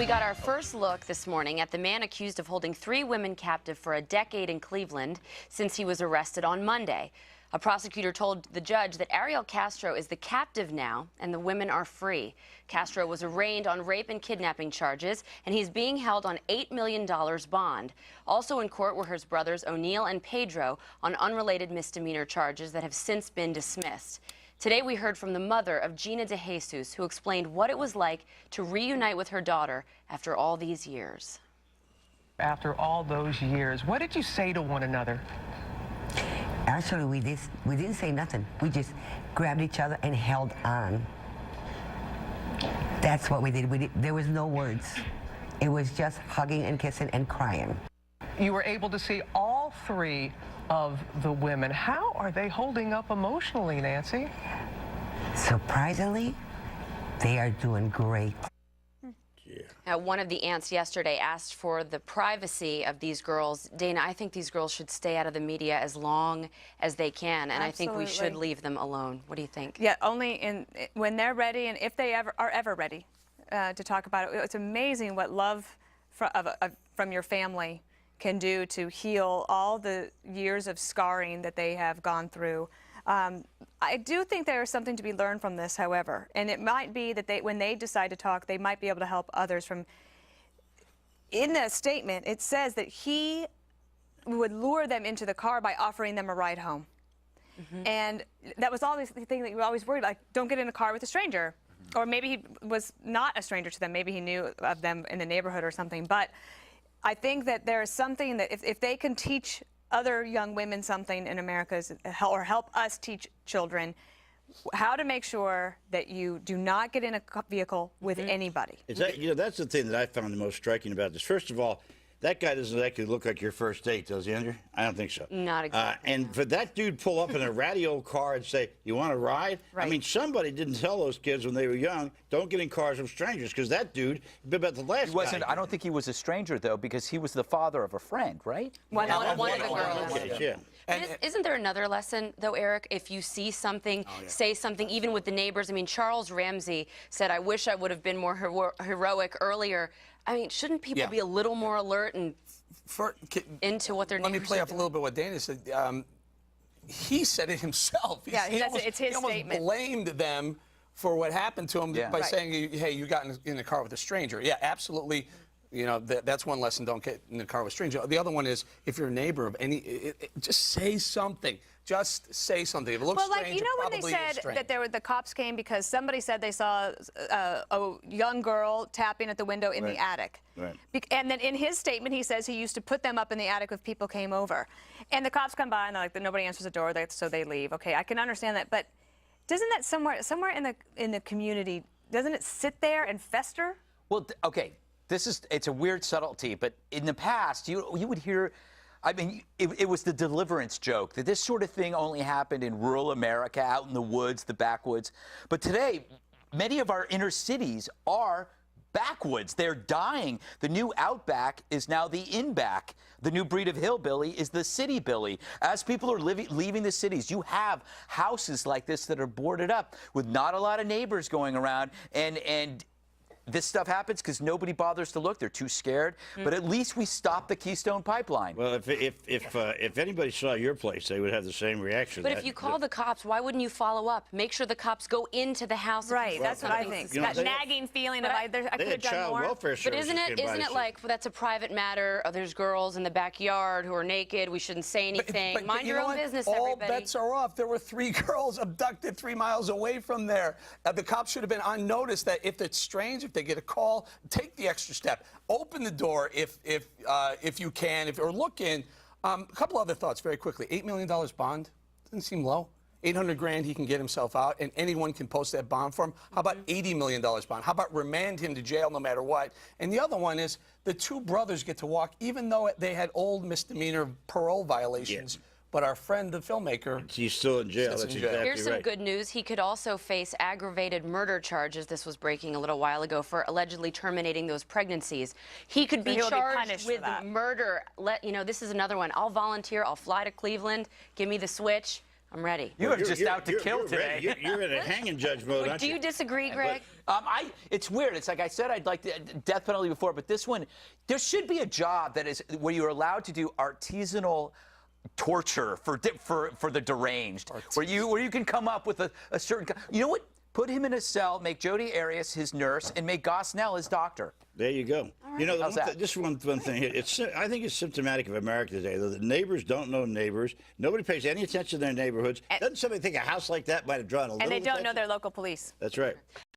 We got our first look this morning at the man accused of holding 3 women captive for a decade in Cleveland since he was arrested on Monday. A prosecutor told the judge that Ariel Castro is the captive now and the women are free. Castro was arraigned on rape and kidnapping charges, and he's being held on $8 million bond. Also in court were his brothers O'Neill and Pedro on unrelated misdemeanor charges that have since been dismissed. Today we heard from the mother of Gina De Jesus, who explained what it was like to reunite with her daughter after all these years. After all those years, what did you say to one another? Actually, we didn't say nothing. We just grabbed each other and held on. That's what we did. There was no words. It was just hugging and kissing and crying. You were able to see all 3 of the women. How are they holding up emotionally, Nancy? Surprisingly, they are doing great. One of the aunts yesterday asked for the privacy of these girls. Dana, I think these girls should stay out of the media as long as they can, and Absolutely. I think we should leave them alone. What do you think? Yeah, only when they're ready, and if they are ever ready to talk about it. It's amazing what love from your family can do to heal all the years of scarring that they have gone through. I do think there is something to be learned from this, however, and it might be that when they decide to talk, they might be able to help others from. In the statement, it says that he would lure them into the car by offering them a ride home. And that was always the thing that you were always worried about, like, don't get in a car with a stranger. Or maybe he was not a stranger to them. Maybe he knew of them in the neighborhood or something. But I think that there is something that if they can teach other young women something in America, or help us teach children how to make sure that you do not get in a vehicle with anybody. Is that, that's the thing that I found the most striking about this. First of all, that guy doesn't actually look like your first date, does he, Andrea? I don't think so. Not exactly. And for that dude pull up in a ratty old car and say, you want to ride? Right. I mean, somebody didn't tell those kids when they were young, don't get in cars with strangers, because that dude, been about the last He wasn't. guy. I don't think he was a stranger, though, because he was the father of a friend, right? One of the girls. Case, yeah. Isn't there another lesson, though, Eric? If you see something, say something, even with the neighbors. I mean, Charles Ramsey said, I wish I would have been more heroic earlier. I mean, shouldn't people be a little more alert and into what their neighbors are doing? Let me play up a little bit what Dana said. He said it himself. It's his statement. He almost blamed them for what happened to him by saying, hey, you got in the car with a stranger. Yeah, absolutely. You know, that's one lesson, don't get in the car with a stranger. The other one is, if you're a neighbor of any, just say something. Just say something. If it looks strange, like, you know, when they said that the cops came because somebody said they saw a young girl tapping at the window in the attic. Right. And then in his statement, he says he used to put them up in the attic if people came over. And the cops come by and they're like, nobody answers the door, so they leave. Okay, I can understand that, but doesn't that somewhere in the community, doesn't it sit there and fester? Well, okay, it's a weird subtlety, but in the past, you would hear. I mean, it was the deliverance joke that this sort of thing only happened in rural America, out in the woods, the backwoods. But today, many of our inner cities are backwoods. They're dying. The new outback is now the inback. The new breed of hillbilly is the city billy. As people are leaving the cities, you have houses like this that are boarded up with not a lot of neighbors going around, and this stuff happens because nobody bothers to look. They're too scared. But at least we stopped the Keystone Pipeline. Well, if anybody saw your place, they would have the same reaction. But if you call the cops, why wouldn't you follow up? Make sure the cops go into the house. Right, that's what I think. That nagging feeling of I could have done more. But isn't it like, well, that's a private matter? Oh, there's girls in the backyard who are naked. We shouldn't say anything. But Mind your own business, all everybody. All bets are off. There were 3 girls abducted 3 miles away from there. The cops should have been on notice that if it's strange, if they get a call, take the extra step. Open the door if you can, or look in. A couple other thoughts very quickly. $8 million bond doesn't seem low. 800 grand he can get himself out, and anyone can post that bond for him. How about $80 million bond? How about remand him to jail no matter what? And the other one is the 2 brothers get to walk, even though they had old misdemeanor parole violations. Yeah. But our friend, the filmmaker, he's still in jail. That's exactly right. Here's some good news. He could also face aggravated murder charges. This was breaking a little while ago for allegedly terminating those pregnancies. He could be charged with murder. This is another one. I'll volunteer. I'll fly to Cleveland. Give me the switch. I'm ready. You are just out to kill you're today. ready. You're in a hanging judge mode, aren't Do you disagree, Greg? It's weird. It's like I said, I'd like the death penalty before, but this one, there should be a job that is where you're allowed to do artisanal torture for the deranged, where you can come up with a certain. You know what? Put him in a cell, make Jodi Arias his nurse, and make Gosnell his doctor. There you go. You know, How's that? this one thing here. I think it's symptomatic of America today. The neighbors don't know neighbors. Nobody pays any attention to their neighborhoods. Doesn't somebody think a house like that might have drawn a little And they don't know attention? their local police. That's right.